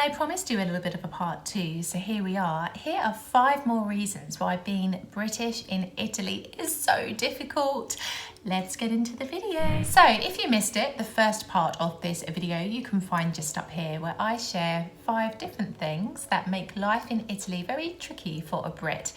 I promised you a little bit of a part two, so here we are. Here are 5 more reasons why being British in Italy is so difficult. Let's get into the video. So if you missed it, the first part of this video you can find just up here, where I share 5 different things that make life in Italy very tricky for a Brit.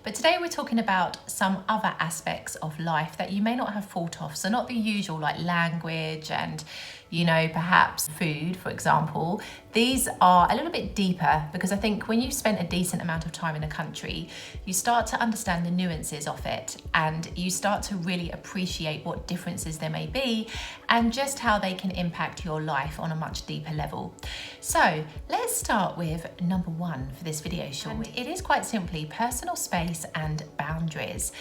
But today we're talking about some other aspects of life that you may not have thought of. So not the usual like language and, you know, perhaps food, for example. These are a little bit deeper because I think when you've spent a decent amount of time in a country, you start to understand the nuances of it and you start to really appreciate what differences there may be and just how they can impact your life on a much deeper level. So let's start with number 1 for this video, shall we? It is quite simply personal space and boundaries.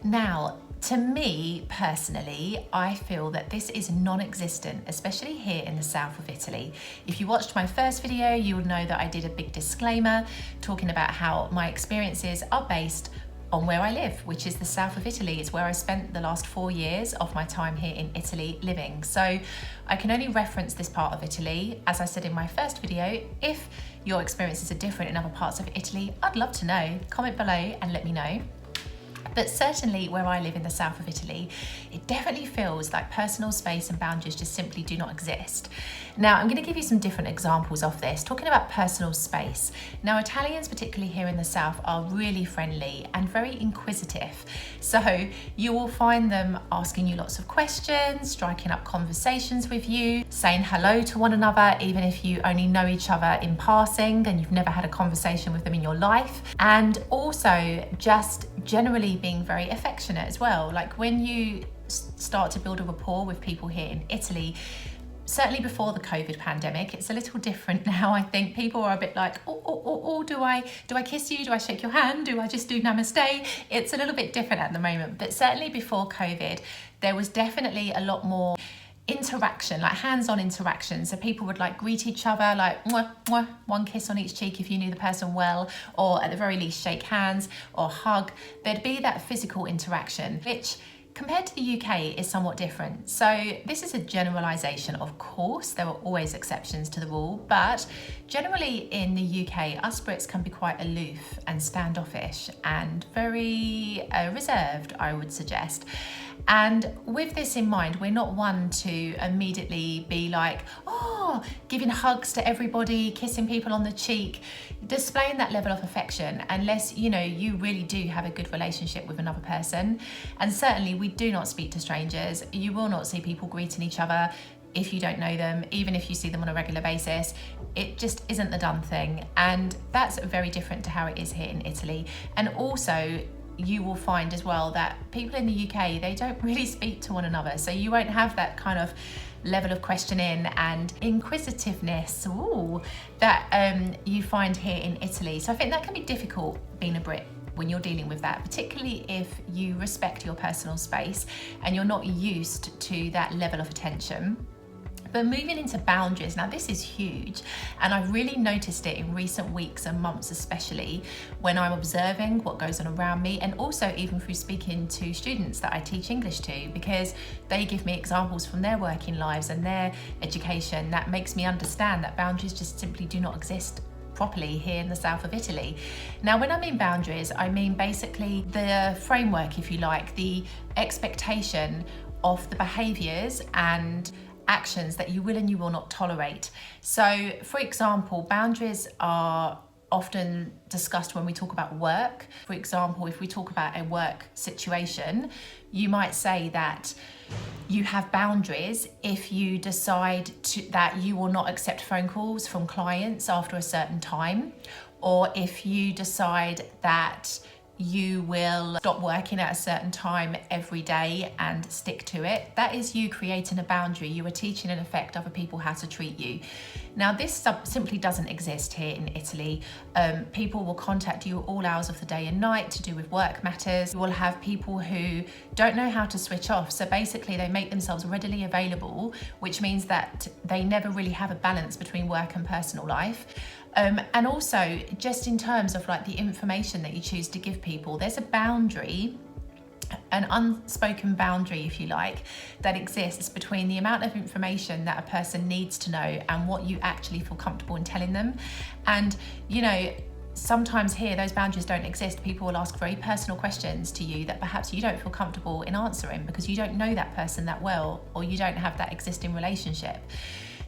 Now, to me personally, I feel that this is non-existent, especially here in the south of Italy. If you watched my first video, you will know that I did a big disclaimer talking about how my experiences are based on where I live, which is the south of Italy. It's where I spent the last 4 years of my time here in Italy living. So I can only reference this part of Italy. As I said in my first video, if your experiences are different in other parts of Italy, I'd love to know. Comment below and let me know. But certainly where I live in the south of Italy, it definitely feels like personal space and boundaries just simply do not exist. Now, I'm going to give you some different examples of this, talking about personal space. Now, Italians, particularly here in the south, are really friendly and very inquisitive. So you will find them asking you lots of questions, striking up conversations with you, saying hello to one another, even if you only know each other in passing and you've never had a conversation with them in your life. And also just generally being very affectionate as well. Like when you start to build a rapport with people here in Italy, certainly before the COVID pandemic, it's a little different now. I think people are a bit like, do I kiss you? Do I shake your hand? Do I just do namaste? It's a little bit different at the moment, but certainly before COVID, there was definitely a lot more interaction, like hands-on interaction. So people would like greet each other, like mwah, mwah, one kiss on each cheek if you knew the person well, or at the very least shake hands or hug. There'd be that physical interaction, which compared to the UK is somewhat different. So this is a generalization, of course, there are always exceptions to the rule, but generally in the UK, us Brits can be quite aloof and standoffish and very reserved, I would suggest. And with this in mind, we're not one to immediately be like, giving hugs to everybody, kissing people on the cheek, displaying that level of affection, unless, you know, you really do have a good relationship with another person. And certainly we do not speak to strangers. You will not see people greeting each other if you don't know them, even if you see them on a regular basis. It just isn't the done thing. And that's very different to how it is here in Italy. And also, you will find as well that people in the UK, they don't really speak to one another. So you won't have that kind of level of questioning and inquisitiveness that you find here in Italy. So I think that can be difficult being a Brit when you're dealing with that, particularly if you respect your personal space and you're not used to that level of attention. But moving into boundaries, now this is huge, and I've really noticed it in recent weeks and months, especially when I'm observing what goes on around me, and also even through speaking to students that I teach English to, because they give me examples from their working lives and their education that makes me understand that boundaries just simply do not exist properly here in the south of Italy. Now, when I mean boundaries, I mean basically the framework, if you like, the expectation of the behaviours and actions that you will and you will not tolerate. So, for example, boundaries are often discussed when we talk about work. For example, if we talk about a work situation, you might say that you have boundaries if you decide that you will not accept phone calls from clients after a certain time, or if you decide that you will stop working at a certain time every day and stick to it. That is you creating a boundary. You are teaching, in effect, other people how to treat you. Now, this simply doesn't exist here in Italy. People will contact you at all hours of the day and night to do with work matters. You will have people who don't know how to switch off. So basically they make themselves readily available, which means that they never really have a balance between work and personal life. And also just in terms of like the information that you choose to give people, there's a boundary an unspoken boundary, if you like, that exists between the amount of information that a person needs to know and what you actually feel comfortable in telling them. And, you know, sometimes here those boundaries don't exist. People will ask very personal questions to you that perhaps you don't feel comfortable in answering because you don't know that person that well, or you don't have that existing relationship.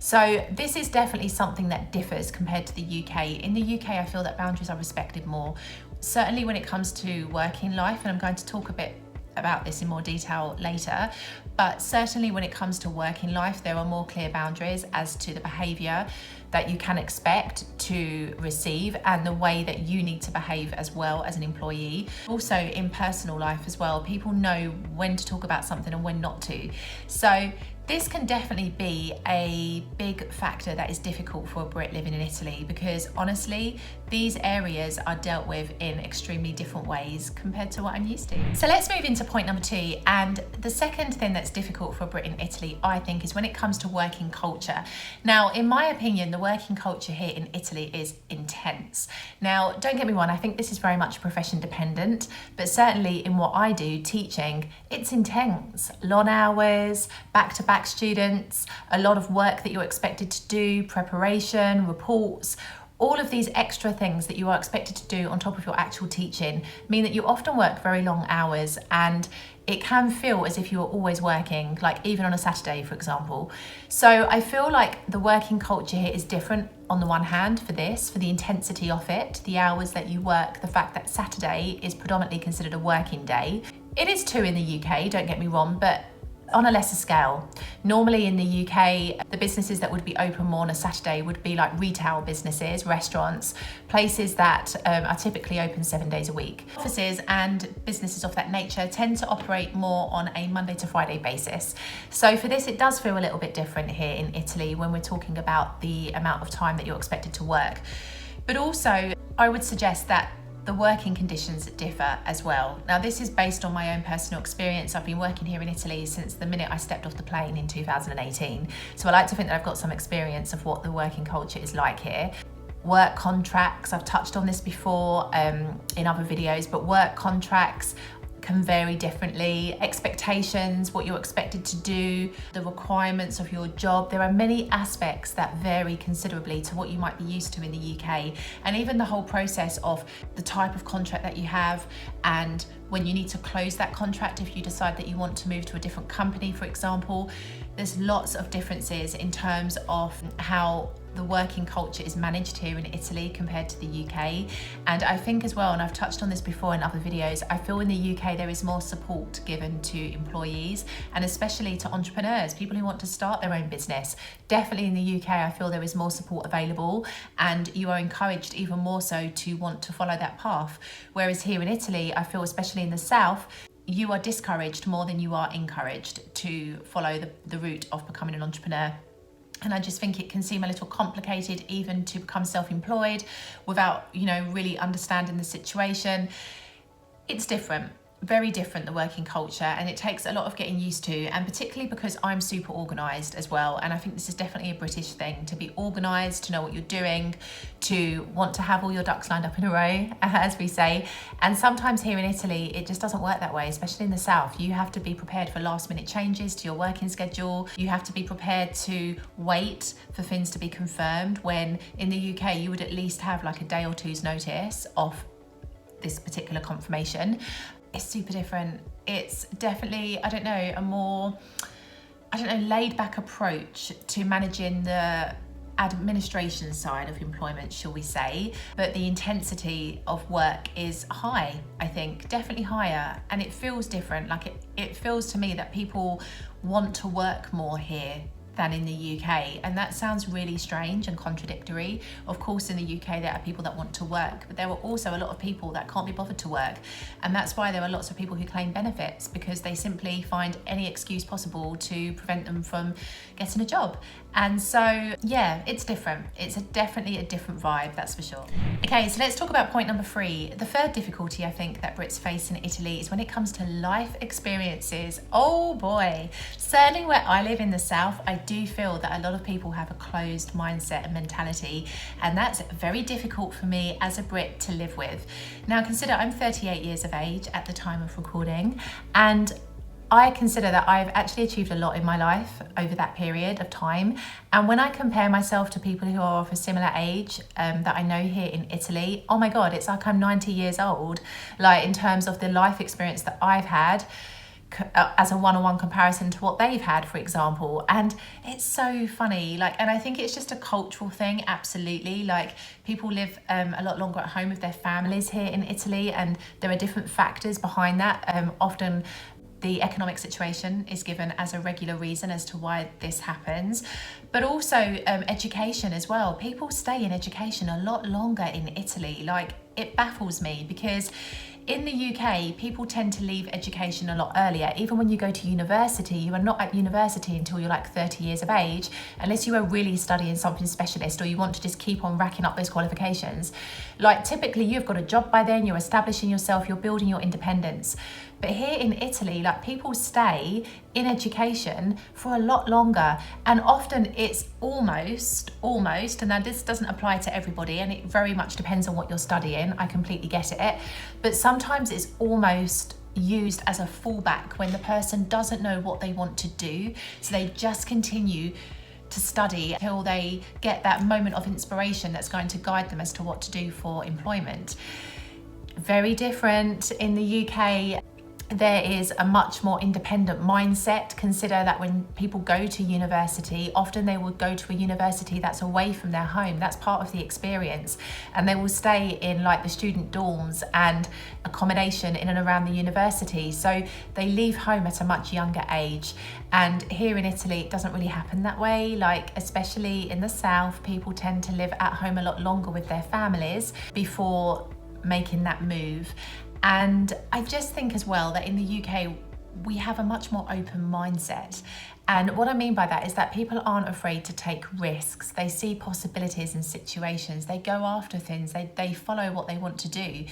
So this is definitely something that differs compared to the UK. In the UK, I feel that boundaries are respected more, certainly when it comes to working life, and I'm going to talk a bit about this in more detail later, but certainly when it comes to working life, there are more clear boundaries as to the behaviour that you can expect to receive and the way that you need to behave as well as an employee. Also in personal life as well, people know when to talk about something and when not to. So this can definitely be a big factor that is difficult for a Brit living in Italy, because honestly, these areas are dealt with in extremely different ways compared to what I'm used to. So let's move into point number 2. And the second thing that's difficult for a Brit in Italy, I think, is when it comes to working culture. Now, in my opinion, the working culture here in Italy is intense. Now, don't get me wrong, I think this is very much profession dependent, but certainly in what I do, teaching, it's intense. Long hours, back-to-back students, a lot of work that you're expected to do, preparation, reports, all of these extra things that you are expected to do on top of your actual teaching mean that you often work very long hours, and it can feel as if you are always working, like even on a Saturday, for example. So I feel like the working culture here is different on the one hand for the intensity of it, the hours that you work, the fact that Saturday is predominantly considered a working day. It is too in the UK, don't get me wrong, but on a lesser scale. Normally in the UK, the businesses that would be open more on a Saturday would be like retail businesses, restaurants, places that are typically open 7 days a week. Offices and businesses of that nature tend to operate more on a Monday to Friday basis. So for this, it does feel a little bit different here in Italy when we're talking about the amount of time that you're expected to work. But also, I would suggest that the working conditions differ as well. Now, this is based on my own personal experience. I've been working here in Italy since the minute I stepped off the plane in 2018. So I like to think that I've got some experience of what the working culture is like here. Work contracts, I've touched on this before in other videos, but work contracts can vary differently. Expectations, what you're expected to do, the requirements of your job. There are many aspects that vary considerably to what you might be used to in the UK. And even the whole process of the type of contract that you have, and when you need to close that contract if you decide that you want to move to a different company, for example. There's lots of differences in terms of how the working culture is managed here in Italy compared to the UK. And I think as well, and I've touched on this before in other videos, I feel in the UK there is more support given to employees, and especially to entrepreneurs, people who want to start their own business. Definitely in the UK, I feel there is more support available, and you are encouraged even more so to want to follow that path. Whereas here in Italy, I feel especially in the south, you are discouraged more than you are encouraged to follow the route of becoming an entrepreneur. And I just think it can seem a little complicated even to become self-employed without, you know, really understanding the situation. It's different. Very different, the working culture, and it takes a lot of getting used to, and particularly because I'm super organised as well, and I think this is definitely a British thing, to be organised, to know what you're doing, to want to have all your ducks lined up in a row, as we say. And sometimes here in Italy it just doesn't work that way, especially in the south. You have to be prepared for last minute changes to your working schedule. You have to be prepared to wait for things to be confirmed, when in the UK you would at least have like a day or two's notice of this particular confirmation. It's super different. It's definitely, I don't know, a more, laid back approach to managing the administration side of employment, shall we say. But the intensity of work is high, I think, definitely higher. And it feels different. Like it feels to me that people want to work more here than in the UK, and that sounds really strange and contradictory. Of course, in the UK there are people that want to work, but there are also a lot of people that can't be bothered to work, and that's why there are lots of people who claim benefits, because they simply find any excuse possible to prevent them from getting a job. And so yeah, it's different. It's definitely a different vibe, that's for sure. Okay, so let's talk about point number 3. The third difficulty I think that Brits face in Italy is when it comes to life experiences. Oh boy, certainly where I live in the south, I do feel that a lot of people have a closed mindset and mentality, and that's very difficult for me as a Brit to live with. Now consider I'm 38 years of age at the time of recording, and I consider that I've actually achieved a lot in my life over that period of time. And when I compare myself to people who are of a similar age that I know here in Italy, oh my God, it's like I'm 90 years old, like in terms of the life experience that I've had as a one-on-one comparison to what they've had, for example. And it's so funny, like, and I think it's just a cultural thing, absolutely. Like, people live a lot longer at home with their families here in Italy, and there are different factors behind that. Often the economic situation is given as a regular reason as to why this happens, but also education as well. People stay in education a lot longer in Italy. Like, it baffles me, because in the UK, people tend to leave education a lot earlier. Even when you go to university, you are not at university until you're like 30 years of age, unless you are really studying something specialist or you want to just keep on racking up those qualifications. Like, typically you've got a job by then, you're establishing yourself, you're building your independence. But here in Italy, like, people stay in education for a lot longer, and often it's almost, and now this doesn't apply to everybody, and it very much depends on what you're studying, I completely get it, but sometimes it's almost used as a fallback when the person doesn't know what they want to do, so they just continue to study until they get that moment of inspiration that's going to guide them as to what to do for employment. Very different in the UK. There is a much more independent mindset. Consider that when people go to university, often they will go to a university that's away from their home. That's part of the experience. And they will stay in like the student dorms and accommodation in and around the university. So they leave home at a much younger age. And here in Italy, it doesn't really happen that way. Like, especially in the south, people tend to live at home a lot longer with their families before making that move. And I just think as well that in the UK, we have a much more open mindset. And what I mean by that is that people aren't afraid to take risks. They see possibilities in situations. They go after things. They follow what they want to do.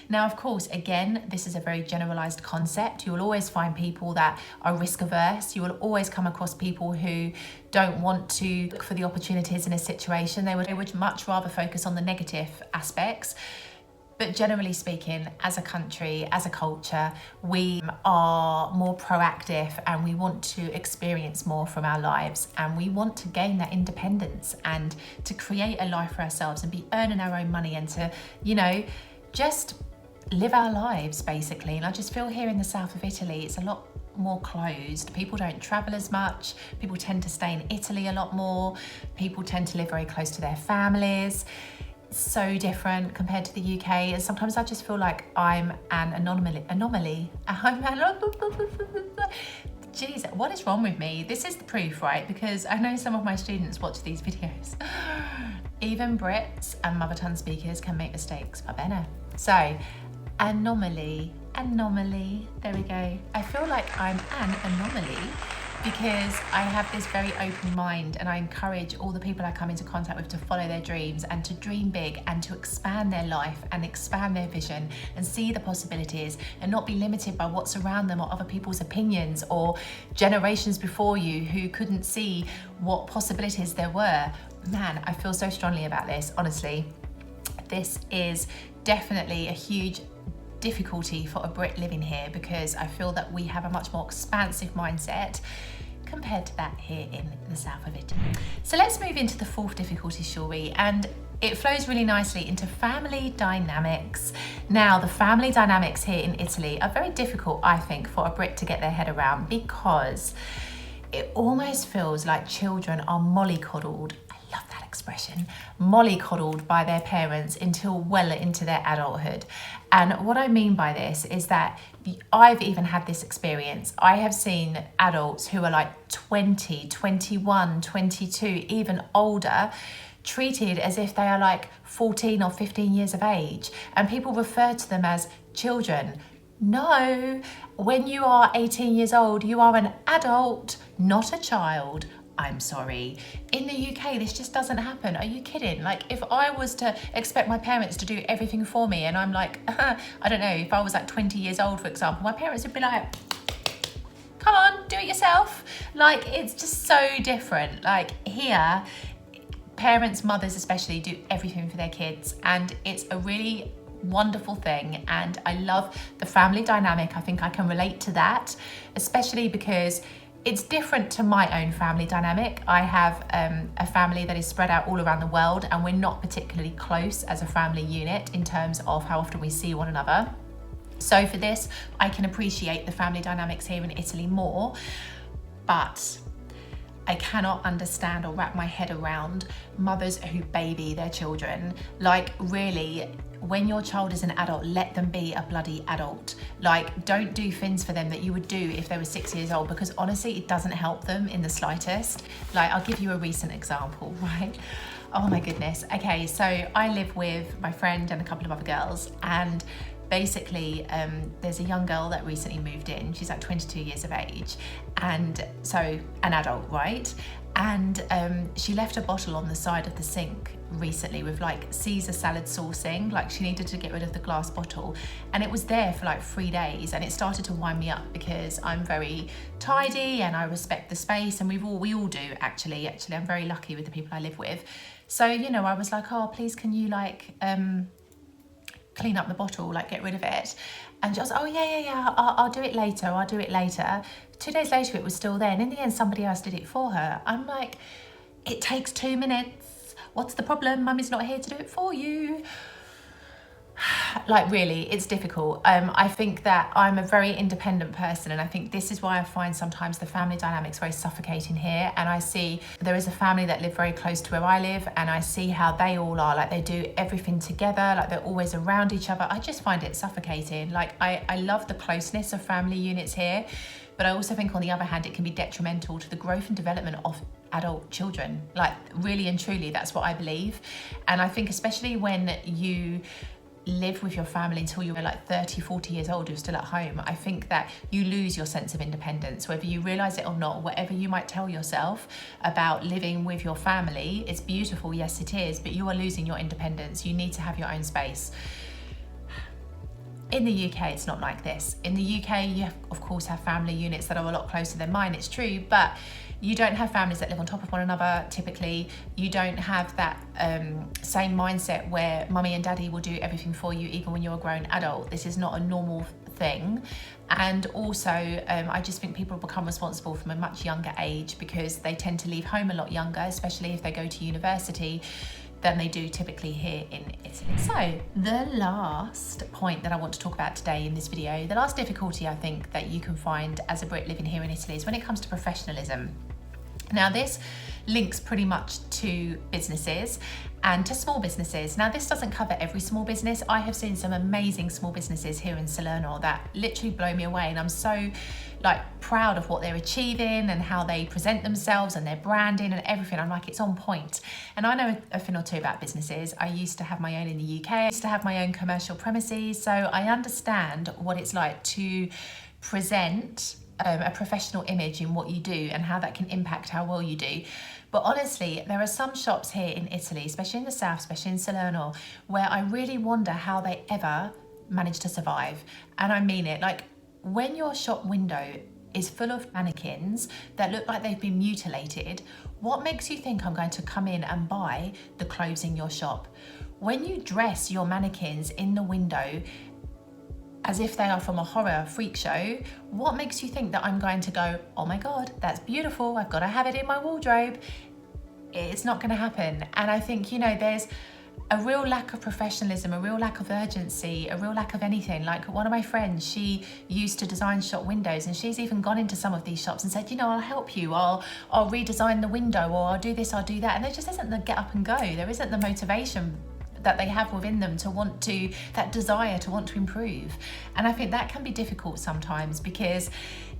Now, of course, again, this is a very generalized concept. You will always find people that are risk averse. You will always come across people who don't want to look for the opportunities in a situation. They would much rather focus on the negative aspects. But generally speaking, as a country, as a culture, we are more proactive, and we want to experience more from our lives, and we want to gain that independence and to create a life for ourselves and be earning our own money and to, you know, just live our lives basically. And I just feel here in the south of Italy, it's a lot more closed. People don't travel as much. People tend to stay in Italy a lot more. People tend to live very close to their families. So different compared to the UK, and sometimes I just feel like I'm an anomaly. Jeez, what is wrong with me? This is the proof, right? Because I know some of my students watch these videos. Even Brits and mother tongue speakers can make mistakes, va bene. So, anomaly, there we go. I feel like I'm an anomaly because I have this very open mind, and I encourage all the people I come into contact with to follow their dreams and to dream big and to expand their life and expand their vision and see the possibilities and not be limited by what's around them or other people's opinions or generations before you who couldn't see what possibilities there were. Man, I feel so strongly about this, honestly. This is definitely a huge difficulty for a Brit living here, because I feel that we have a much more expansive mindset compared to that here in the south of Italy. So let's move into the fourth difficulty, shall we? And it flows really nicely into family dynamics. Now, the family dynamics here in Italy are very difficult, I think, for a Brit to get their head around, because it almost feels like children are mollycoddled. I love that expression, mollycoddled by their parents until well into their adulthood. And what I mean by this is that I've even had this experience. I have seen adults who are like 20, 21, 22, even older, treated as if they are like 14 or 15 years of age, and people refer to them as children. No, when you are 18 years old, you are an adult, not a child. I'm sorry. In the UK, this just doesn't happen. Are you kidding? Like, if I was to expect my parents to do everything for me, and I'm like, I don't know, if I was like 20 years old, for example, my parents would be like, come on, do it yourself. Like, it's just so different. Like here, parents, mothers especially, do everything for their kids, and it's a really wonderful thing. And I love the family dynamic. I think I can relate to that, especially because it's different to my own family dynamic. I have a family that is spread out all around the world, and we're not particularly close as a family unit in terms of how often we see one another. So for this, I can appreciate the family dynamics here in Italy more, but I cannot understand or wrap my head around mothers who baby their children. Like, really, when your child is an adult, let them be a bloody adult. Like, don't do things for them that you would do if they were 6 years old, because honestly, it doesn't help them in the slightest. Like, I'll give you a recent example, right? Oh my goodness. Okay, so I live with my friend and a couple of other girls, and basically there's a young girl that recently moved in. She's like 22 years of age, and so an adult, right? And she left a bottle on the side of the sink recently with like Caesar salad saucing. Like, she needed to get rid of the glass bottle, and it was there for like 3 days, and it started to wind me up because I'm very tidy and I respect the space, and we all do actually. I'm very lucky with the people I live with. So, you know, I was like, oh, please can you like clean up the bottle, like get rid of it? And she was, oh yeah, I'll do it later. 2 days later it was still there, and in the end somebody else did it for her. I'm like, it takes 2 minutes, what's the problem? Mummy's not here to do it for you. Like, really, it's difficult. I think that I'm a very independent person, and I think this is why I find sometimes the family dynamics very suffocating here. And I see there is a family that live very close to where I live, and I see how they all are, like they do everything together, like they're always around each other. I just find it suffocating. Like, I love the closeness of family units here, but I also think on the other hand it can be detrimental to the growth and development of adult children. Like, really and truly, that's what I believe. And I think especially when you live with your family until you're like 30, 40 years old, you're still at home, I think that you lose your sense of independence, whether you realize it or not. Whatever you might tell yourself about living with your family, it's beautiful, yes it is, but you are losing your independence. You need to have your own space. In the UK, it's not like this. In the UK, you of course have family units that are a lot closer than mine, it's true, but you don't have families that live on top of one another. Typically, you don't have that same mindset where mummy and daddy will do everything for you even when you're a grown adult. This is not a normal thing. And also, I just think people become responsible from a much younger age because they tend to leave home a lot younger, especially if they go to university, than they do typically here in Italy. So the last point that I want to talk about today in this video, the last difficulty I think that you can find as a Brit living here in Italy is when it comes to professionalism. Now this links pretty much to businesses and to small businesses. Now this doesn't cover every small business. I have seen some amazing small businesses here in Salerno that literally blow me away, and I'm so like proud of what they're achieving and how they present themselves and their branding and everything. I'm like, it's on point. And I know a thing or two about businesses. I used to have my own in the UK. I used to have my own commercial premises, so I understand what it's like to present a professional image in what you do and how that can impact how well you do. But honestly, there are some shops here in Italy, especially in the south, especially in Salerno, where I really wonder how they ever manage to survive. And I mean it. Like, when your shop window is full of mannequins that look like they've been mutilated, what makes you think I'm going to come in and buy the clothes in your shop? When you dress your mannequins in the window as if they are from a horror freak show, what makes you think that I'm going to go, oh my God, that's beautiful, I've got to have it in my wardrobe? It's not going to happen. And I think, you know, there's a real lack of professionalism, a real lack of urgency, a real lack of anything. Like, one of my friends, she used to design shop windows, and she's even gone into some of these shops and said, you know, I'll help you, I'll redesign the window, or I'll do this, I'll do that. And there just isn't the get up and go. There isn't the motivation that they have within them to want to, that desire to want to improve. And I think that can be difficult sometimes, because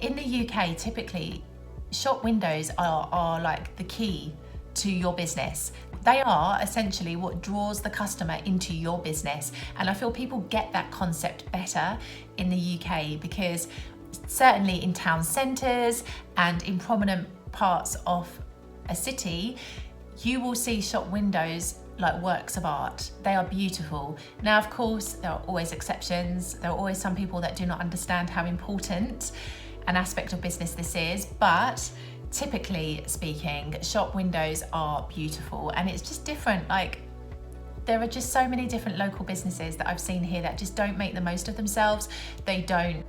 in the UK, typically, shop windows are like the key to your business. They are essentially what draws the customer into your business. And I feel people get that concept better in the UK, because certainly in town centres and in prominent parts of a city, you will see shop windows like works of art. They are beautiful. Now, of course, there are always exceptions. There are always some people that do not understand how important an aspect of business this is, but typically speaking, shop windows are beautiful, and it's just different. Like, there are just so many different local businesses that I've seen here that just don't make the most of themselves. They don't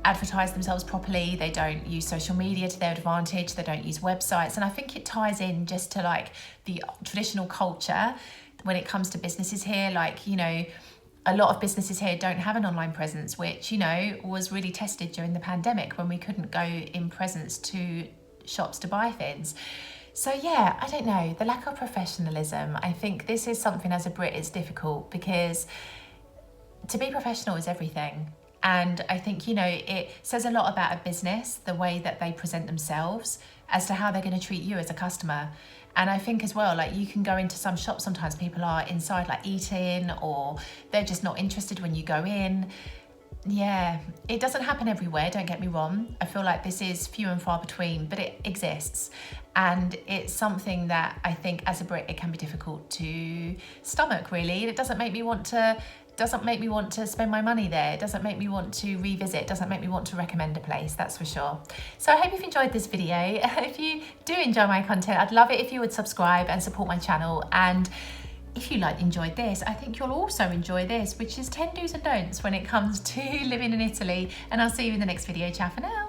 advertise themselves properly, they don't use social media to their advantage, they don't use websites, and I think it ties in just to like the traditional culture when it comes to businesses here. Like, you know, a lot of businesses here don't have an online presence, which, you know, was really tested during the pandemic when we couldn't go in presence to shops to buy things. So yeah, I don't know, the lack of professionalism, I think this is something as a Brit is difficult, because to be professional is everything. And I think, you know, it says a lot about a business, the way that they present themselves as to how they're going to treat you as a customer. And I think as well, like, you can go into some shops, sometimes people are inside like eating, or they're just not interested when you go in. Yeah, it doesn't happen everywhere, don't get me wrong. I feel like this is few and far between, but it exists. And it's something that I think as a Brit, it can be difficult to stomach, really. It doesn't make me want to spend my money there. It doesn't make me want to revisit. It doesn't make me want to recommend a place, that's for sure. So I hope you've enjoyed this video. If you do enjoy my content, I'd love it if you would subscribe and support my channel. And if you enjoyed this, I think you'll also enjoy this, which is 10 do's and don'ts when it comes to living in Italy. And I'll see you in the next video. Ciao for now.